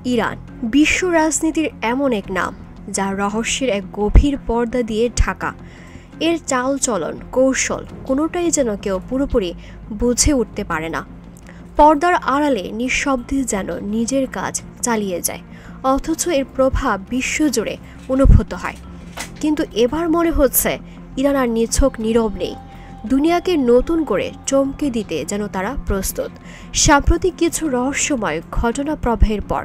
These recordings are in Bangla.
ইরান বিশ্ব রাজনীতির এমন এক নাম যা রহস্যের এক গভীর পর্দা দিয়ে ঢাকা। এর চালচলন, কৌশল কোনোটাই যেন কেউ পুরোপুরি বুঝে উঠতে পারে না। পর্দার আড়ালে নিঃশব্দে যেন নিজের কাজ চালিয়ে যায়, অথচ এর প্রভাব বিশ্বজুড়ে অনুভূত হয়। কিন্তু এবার মনে হচ্ছে ইরান আর নিছক নীরব নেই, দুনিয়াকে নতুন করে চমকে দিতে যেন তারা প্রস্তুত। সাম্প্রতিক কিছু রহস্যময় ঘটনা প্রবাহের পর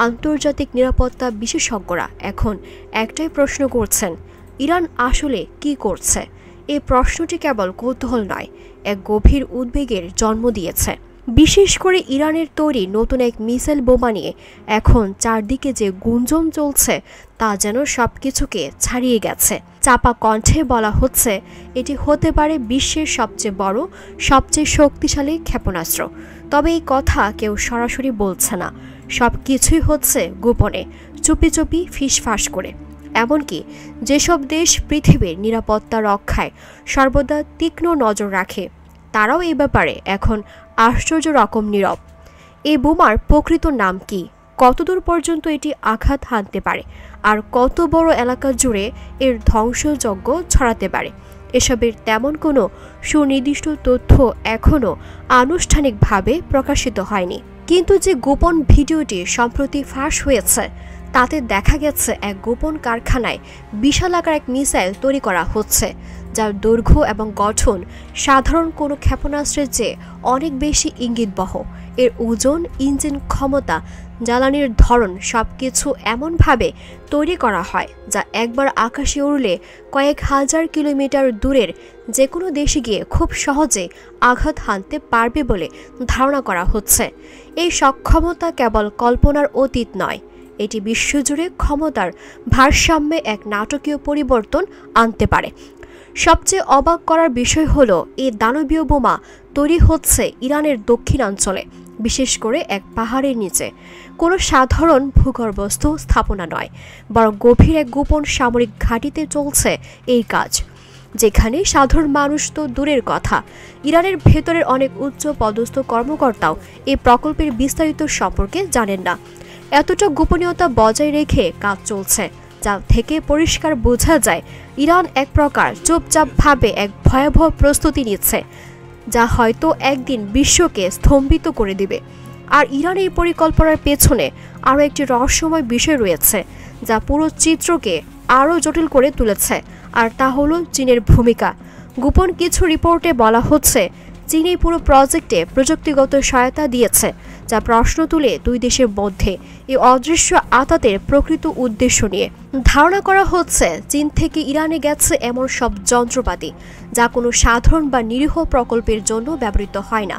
আন্তর্জাতিক নিরাপত্তা বিশেষজ্ঞরা এখন একটাই প্রশ্ন করছেন, ইরান আসলে কি করছে? এই প্রশ্নটি কেবল কৌতূহল নয়, এক গভীর উদ্বেগের জন্ম দিয়েছে। বিশেষ করে ইরানের তৈরি নতুন এক মিসাইল বোমা নিয়ে এখন চারদিকে যে গুঞ্জন চলছে তা যেন সবকিছুকে ছাড়িয়ে গেছে। চাপা কণ্ঠে বলা হচ্ছে এটি হতে পারে বিশ্বের সবচেয়ে বড়, সবচেয়ে শক্তিশালী ক্ষেপণাস্ত্র। তবে এই কথা কেউ সরাসরি বলছে না, সব কিছুই হচ্ছে গোপনে, চুপি চুপি ফিসফাস করে। এমনকি যেসব দেশ পৃথিবীর নিরাপত্তা রক্ষায় সর্বদা তীক্ষ্ণ নজর রাখে, তারাও এই ব্যাপারে এখন আশ্চর্য রকম নীরব। এই বোমার প্রকৃত নাম কি, কতদূর পর্যন্ত এটি আঘাত হানতে পারে, আর কত বড় এলাকা জুড়ে এর ধ্বংসযজ্ঞ ছড়াতে পারে, এসবের তেমন কোনো সুনির্দিষ্ট তথ্য এখনও আনুষ্ঠানিকভাবে প্রকাশিত হয়নি। কিন্তু যে গোপন ভিডিওটি সম্প্রতি ফাঁস হয়েছে তাতে দেখা গেছে এক গোপন কারখানায় বিশাল আকার এক মিসাইল তৈরি করা হচ্ছে, যার দৈর্ঘ্য এবং গঠন সাধারণ কোনো ক্ষেপণাস্ত্রের চেয়ে অনেক বেশি ইঙ্গিতবহ। এর ওজন, ইঞ্জিন ক্ষমতা, জ্বালানির ধরন সবকিছু এমনভাবে তৈরি করা হয় যা একবার আকাশে উড়লে কয়েক হাজার কিলোমিটার দূরের যে কোনো দেশে গিয়ে খুব সহজে আঘাত হানতে পারবে বলে ধারণা করা হচ্ছে। এই সক্ষমতা কেবল কল্পনার অতীত নয়, এটি বিশ্বজুড়ে ক্ষমতার ভারসাম্যে এক নাটকীয় পরিবর্তন আনতে পারে। সবচেয়ে অবাক করার বিষয় হলো এই দানবীয় বোমা তৈরি হচ্ছে ইরানের দক্ষিণাঞ্চলে, বিশেষ করে এক পাহাড়ের নিচে। কোনো সাধারণ ভূগর্ভস্থ স্থাপনা নয়, বরং গভীর এক গোপন সামরিক ঘাঁটিতে চলছে এই কাজ, যেখানে সাধারণ মানুষ তো দূরের কথা, ইরানের ভেতরের অনেক উচ্চ পদস্থ কর্মকর্তাও এই প্রকল্পের বিস্তারিত সম্পর্কে জানেন না। এতটা গোপনীয়তা বজায় রেখে কাজ চলছে, যা থেকে পরিষ্কার বোঝা যায় ইরান এক প্রকার চুপচাপভাবে এক ভয়াবহ প্রস্তুতি নিচ্ছে, যা হয়তো একদিন বিশ্বকে স্তম্ভিত করে দিবে। আর ইরান এই পরিকল্পনার পেছনে আরও একটি রহস্যময় বিষয় রয়েছে, যা পুরো চিত্রকে আরও জটিল করে তুলেছে, আর তা হলো চীনের ভূমিকা। গোপন কিছু রিপোর্টে বলা হচ্ছে চীন এই পুরো প্রজেক্টে প্রযুক্তিগত সহায়তা দিয়েছে, যা প্রশ্ন তুলে দুই দেশের মধ্যে এই অদৃশ্য আঘাতের প্রকৃত উদ্দেশ্য নিয়ে। ধারণা করা হচ্ছে চীন থেকে ইরানে গেছে এমন সব যন্ত্রপাতি যা কোনো সাধারণ বা নিরীহ প্রকল্পের জন্য ব্যবহৃত হয় না,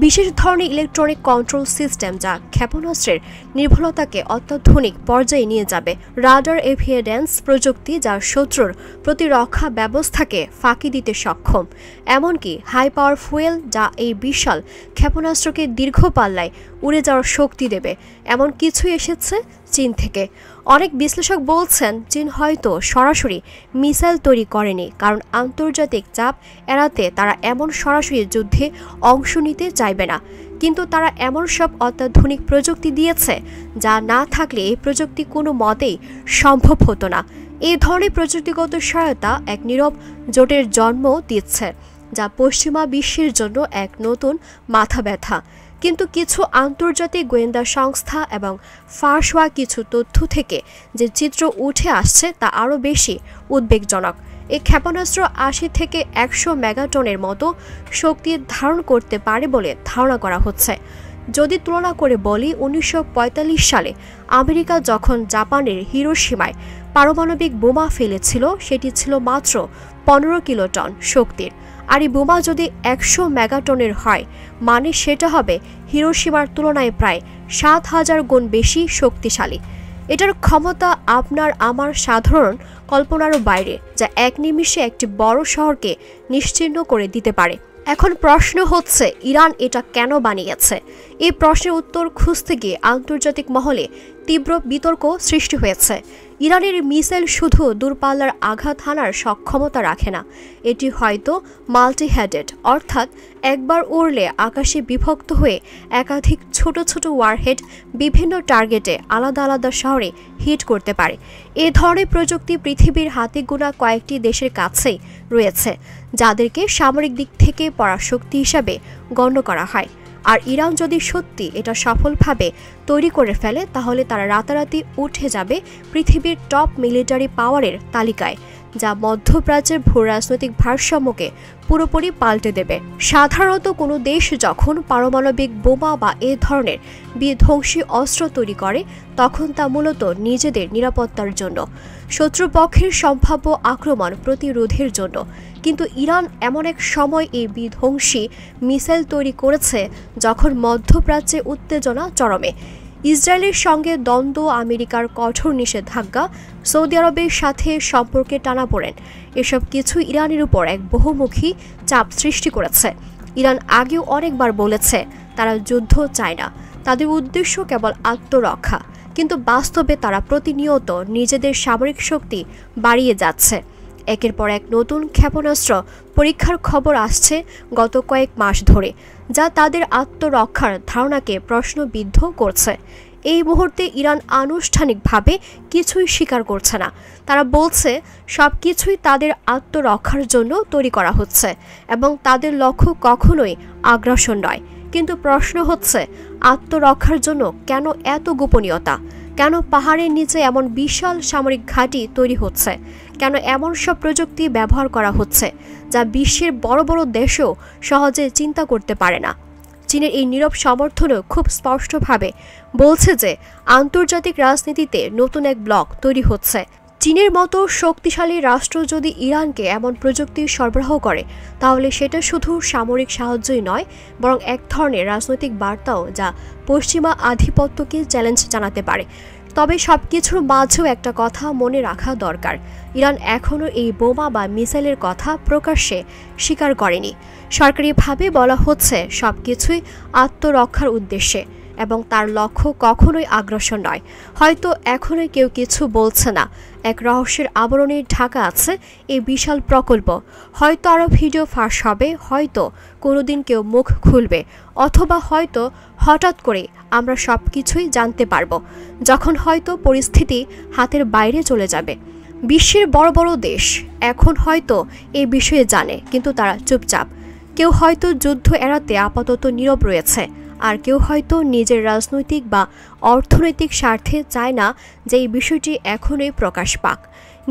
বিশেষ ধরনের ইলেকট্রনিক কন্ট্রোল সিস্টেম যা ক্ষেপণাস্ত্রের নির্ভুলতাকে অত্যাধুনিক পর্যায়ে নিয়ে যাবে, রাডার এভিডেন্স প্রযুক্তি যা শত্রুর প্রতিরক্ষা ব্যবস্থাকে ফাঁকি দিতে সক্ষম, এমনকি হাই পাওয়ার ফুয়েল যা এই বিশাল ক্ষেপণাস্ত্রকে দীর্ঘ পাল্লায় উড়ে যাওয়ার শক্তি দেবে। এমন কিছুই এসেছে চীন থেকে। অনেক বিশ্লেষক বলছেন চীন হয়তো সরাসরি মিসাইল তৈরি করেনি, কারণ আন্তর্জাতিক চাপ এড়াতে তারা এমন সরাসরি যুদ্ধে অংশ নিতে চাইবে না। কিন্তু তারা এমন সব অত্যাধুনিক প্রযুক্তি দিয়েছে যা না থাকলে এই প্রযুক্তি কোনো মতেই সম্ভব হতো না। এই ধরনের প্রযুক্তিগত সহায়তা এক নীরব জোটের জন্ম দিচ্ছে, যা পশ্চিমা বিশ্বের জন্য এক নতুন মাথা ব্যথা। কিন্তু কিছু আন্তর্জাতিক গোয়েন্দা সংস্থা এবং ফাঁস হওয়া কিছু তথ্য থেকে যে চিত্র উঠে আসছে তা আরও বেশি উদ্বেগজনক। এই ক্ষেপণাস্ত্র ৮০ থেকে ১০০ মেগাটনের মতো শক্তি ধারণ করতে পারে বলে ধারণা করা হচ্ছে। যদি তুলনা করে বলি, ১৯৪৫ সালে আমেরিকা যখন জাপানের হিরোশিমায় পারমাণবিক বোমা ফেলেছিল, সেটি ছিল মাত্র ১৫ কিলোটন শক্তির। আর এই বোমা যদি ১০০ মেগাটনের হয়, মানে সেটা হবে হিরোশিমার তুলনায় প্রায় ৭,০০০ গুণ বেশি শক্তিশালী। এটার ক্ষমতা আপনার আমার সাধারণ কল্পনারও বাইরে, যা এক নিমিষে একটি বড় শহরকে নিশ্চিহ্ন করে দিতে পারে। এখন প্রশ্ন হচ্ছে ইরান এটা কেন বানিয়েছে? এই প্রশ্নের উত্তর খুঁজতে গিয়ে আন্তর্জাতিক মহলে তীব্র বিতর্ক সৃষ্টি হয়েছে। ইরানের মিসাইল শুধু দূরপাল্লার আঘাত হানার সক্ষমতা রাখে না, এটি হয়তো মাল্টি হেডেড, অর্থাৎ একবার উড়লে আকাশে বিভক্ত হয়ে একাধিক ছোট ছোট ওয়ারহেড বিভিন্ন টার্গেটে আলাদা আলাদা শহরে হিট করতে পারে। এ ধরনের প্রযুক্তি পৃথিবীর হাতে গোনা কয়েকটি দেশের কাছেই রয়েছে, যাদেরকে সামরিক দিক থেকে পরাশক্তি হিসাবে গণ্য করা হয়। আর ইরান যদি সত্যি এটা সফলভাবে তৈরি করে ফেলে, তাহলে তারা রাতারাতি উঠে যাবে পৃথিবীর টপ মিলিটারি পাওয়ারের তালিকায়, যা মধ্যপ্রাচ্যের ভূরাজনৈতিক ভারসাম্যকে পুরোপুরি পাল্টে দেবে। সাধারণত কোনো দেশ যখন পারমাণবিক বোমা বা এ ধরনের বিধ্বংসী অস্ত্র তৈরি করে, তখন তা মূলত নিজেদের নিরাপত্তার জন্য, শত্রুপক্ষের সম্ভাব্য আক্রমণ প্রতিরোধের জন্য। কিন্তু ইরান এমন এক সময় এই বিধ্বংসী মিসাইল তৈরি করেছে যখন মধ্যপ্রাচ্যে উত্তেজনা চরমে। ইসরায়েলের সঙ্গে দ্বন্দ্ব, আমেরিকার কঠোর নিষেধাজ্ঞা, সৌদি আরবের সাথে সম্পর্কে টানাপোড়েন, এসব কিছু ইরানের উপর এক বহুমুখী চাপ সৃষ্টি করেছে। ইরান আগেও অনেকবার বলেছে তারা যুদ্ধ চায় না, তাদের উদ্দেশ্য কেবল আত্মরক্ষা। কিন্তু বাস্তবে তারা প্রতিনিয়ত নিজেদের সামরিক শক্তি বাড়িয়ে যাচ্ছে। একের পর এক নতুন ক্ষেপণাস্ত্র পরীক্ষার খবর আসছে গত কয়েক মাস ধরে, যা তাদের আত্মরক্ষার ধারণাকে প্রশ্নবিদ্ধ করছে। এই মুহূর্তে ইরান আনুষ্ঠানিকভাবে কিছুই স্বীকার করছে না। তারা বলছে সব কিছুই তাদের আত্মরক্ষার জন্য তৈরি করা হচ্ছে এবং তাদের লক্ষ্য কখনোই আগ্রাসন নয়। কিন্তু প্রশ্ন হচ্ছে, আত্মরক্ষার জন্য কেন এত গোপনীয়তা? কেন পাহাড়ের নিচে এমন বিশাল সামরিক ঘাঁটি তৈরি হচ্ছে? কেন এমন সব প্রযুক্তি ব্যবহার করা হচ্ছে যা বিশ্বের বড় বড় দেশও সহজে চিন্তা করতে পারে না? চীনের এই নীরব সমর্থনও খুব স্পষ্টভাবে বলছে যে আন্তর্জাতিক রাজনীতিতে নতুন এক ব্লক তৈরি হচ্ছে। চীনের মতো শক্তিশালী রাষ্ট্র যদি ইরানকে এমন প্রযুক্তি সরবরাহ করে, তাহলে সেটা শুধু সামরিক সাহায্যই নয়, বরং এক ধরনের রাজনৈতিক বার্তাও, যা পশ্চিমা আধিপত্যকে চ্যালেঞ্জ জানাতে পারে। তবে সবকিছুর মাঝেও একটা কথা মনে রাখা দরকার, ইরান এখনও এই বোমা বা মিসাইলের কথা প্রকাশ্যে স্বীকার করেনি। সরকারিভাবে বলা হচ্ছে সবকিছুই আত্মরক্ষার উদ্দেশ্যে এবং তার লক্ষ্য কখনোই আগ্রাসন নয়। হয়তো এখনই কেউ কিছু বলছে না, এক রহস্যের আবরণে ঢাকা আছে এই বিশাল প্রকল্প। হয়তো আরও ভিডিও ফাঁস হবে, হয়তো কোনোদিন কেউ মুখ খুলবে, অথবা হয়তো হঠাৎ করে আমরা সব কিছুই জানতে পারবো, যখন হয়তো পরিস্থিতি হাতের বাইরে চলে যাবে। বিশ্বের বড় বড় দেশ এখন হয়তো এই বিষয়ে জানে, কিন্তু তারা চুপচাপ। কেউ হয়তো যুদ্ধ এড়াতে আপাতত নীরব রয়েছে, আর কেউ হয়তো নিজের রাজনৈতিক বা অর্থনৈতিক স্বার্থে চায় না যে এই বিষয়টি এখনই প্রকাশ পাক।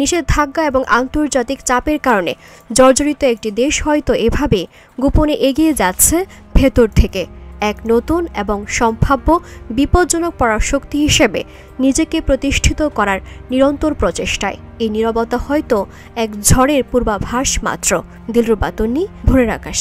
নিষেধাজ্ঞা এবং আন্তর্জাতিক চাপের কারণে জর্জরিত একটি দেশ হয়তো এভাবে গোপনে এগিয়ে যাচ্ছে ভেতর থেকে, এক নতুন এবং সম্ভাব্য বিপজ্জনক পরাশক্তি হিসেবে নিজেকে প্রতিষ্ঠিত করার নিরন্তর প্রচেষ্টায়। এই নীরবতা হয়তো এক ঝড়ের পূর্বাভাস মাত্র। দিলরুবা তন্নি, ভোরের আকাশ।